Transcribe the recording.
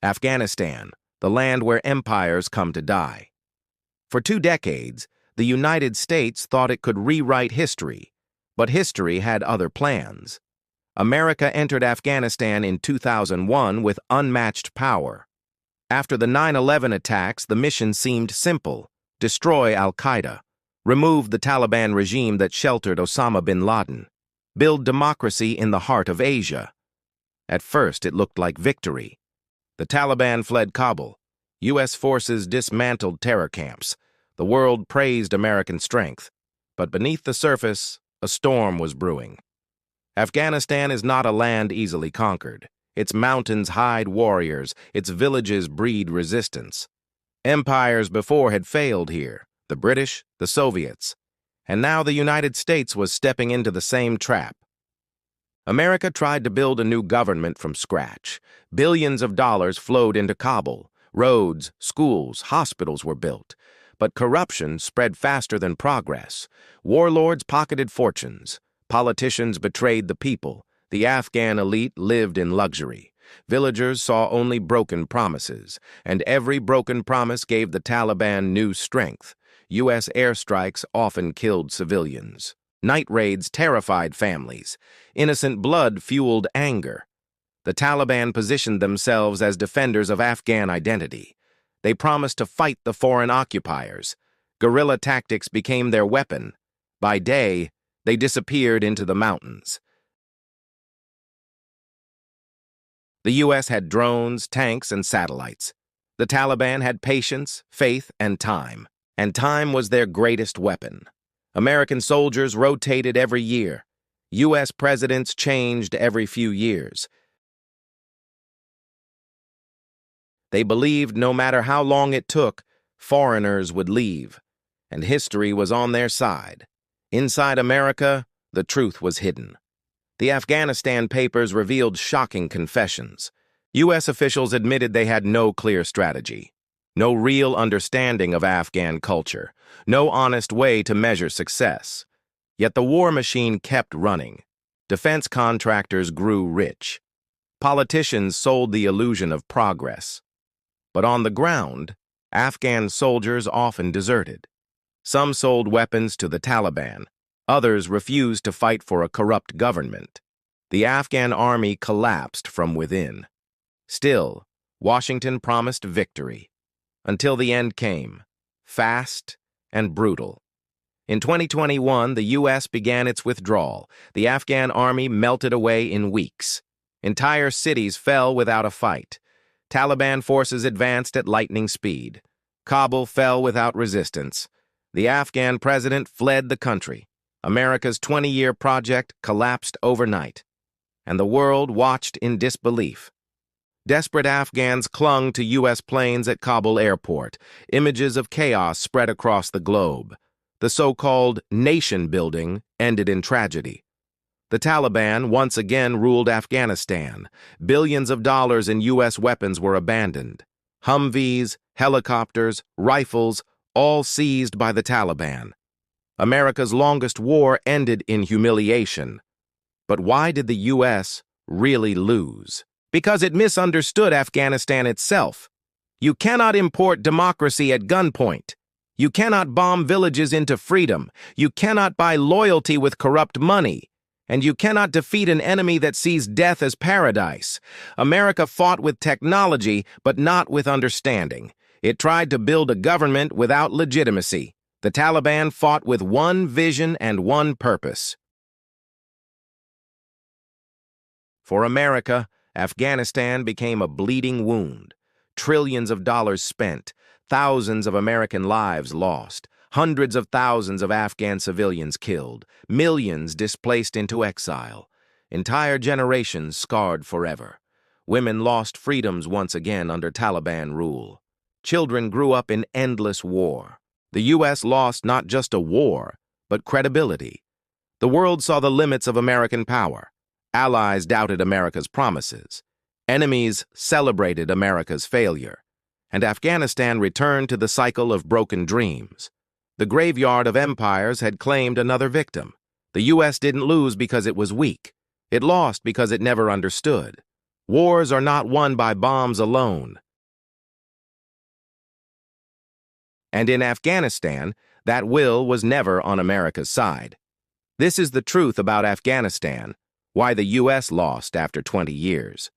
Afghanistan, the land where empires come to die. For 2 decades, the United States thought it could rewrite history, but history had other plans. America entered Afghanistan in 2001 with unmatched power. After the 9/11 attacks, the mission seemed simple: destroy al-Qaeda, remove the Taliban regime that sheltered Osama bin Laden, build democracy in the heart of Asia. At first, it looked like victory. The Taliban fled Kabul. U.S. forces dismantled terror camps. The world praised American strength. But beneath the surface, a storm was brewing. Afghanistan is not a land easily conquered. Its mountains hide warriors, its villages breed resistance. Empires before had failed here: the British, the Soviets. And now the United States was stepping into the same trap. America tried to build a new government from scratch. Billions of dollars flowed into Kabul. Roads, schools, hospitals were built. But corruption spread faster than progress. Warlords pocketed fortunes. Politicians betrayed the people. The Afghan elite lived in luxury. Villagers saw only broken promises, and every broken promise gave the Taliban new strength. U.S. airstrikes often killed civilians. Night raids terrified families. Innocent blood fueled anger. The Taliban positioned themselves as defenders of Afghan identity. They promised to fight the foreign occupiers. Guerrilla tactics became their weapon. By day, they disappeared into the mountains. The U.S. had drones, tanks, and satellites. The Taliban had patience, faith, and time. And time was their greatest weapon. American soldiers rotated every year. U.S. presidents changed every few years. They believed no matter how long it took, foreigners would leave, and history was on their side. Inside America, the truth was hidden. The Afghanistan papers revealed shocking confessions. U.S. officials admitted they had no clear strategy, no real understanding of Afghan culture, no honest way to measure success. Yet the war machine kept running. Defense contractors grew rich. Politicians sold the illusion of progress. But on the ground, Afghan soldiers often deserted. Some sold weapons to the Taliban. Others refused to fight for a corrupt government. The Afghan army collapsed from within. Still, Washington promised victory. Until the end came, fast and brutal. In 2021, the U.S. began its withdrawal. The Afghan army melted away in weeks. Entire cities fell without a fight. Taliban forces advanced at lightning speed. Kabul fell without resistance. The Afghan president fled the country. America's 20-year project collapsed overnight. And the world watched in disbelief. Desperate Afghans clung to U.S. planes at Kabul airport. Images of chaos spread across the globe. The so-called nation building ended in tragedy. The Taliban once again ruled Afghanistan. Billions of dollars in U.S. weapons were abandoned. Humvees, helicopters, rifles, all seized by the Taliban. America's longest war ended in humiliation. But why did the U.S. really lose? Because it misunderstood Afghanistan itself. You cannot import democracy at gunpoint. You cannot bomb villages into freedom. You cannot buy loyalty with corrupt money. And you cannot defeat an enemy that sees death as paradise. America fought with technology, but not with understanding. It tried to build a government without legitimacy. The Taliban fought with one vision and one purpose. For America, Afghanistan became a bleeding wound. Trillions of dollars spent, thousands of American lives lost, hundreds of thousands of Afghan civilians killed, millions displaced into exile, entire generations scarred forever. Women lost freedoms once again under Taliban rule. Children grew up in endless war. The U.S. lost not just a war, but credibility. The world saw the limits of American power. Allies doubted America's promises. Enemies celebrated America's failure. And Afghanistan returned to the cycle of broken dreams. The graveyard of empires had claimed another victim. The U.S. didn't lose because it was weak. It lost because it never understood. Wars are not won by bombs alone. And in Afghanistan, that will was never on America's side. This is the truth about Afghanistan, why the U.S. lost after 20 years.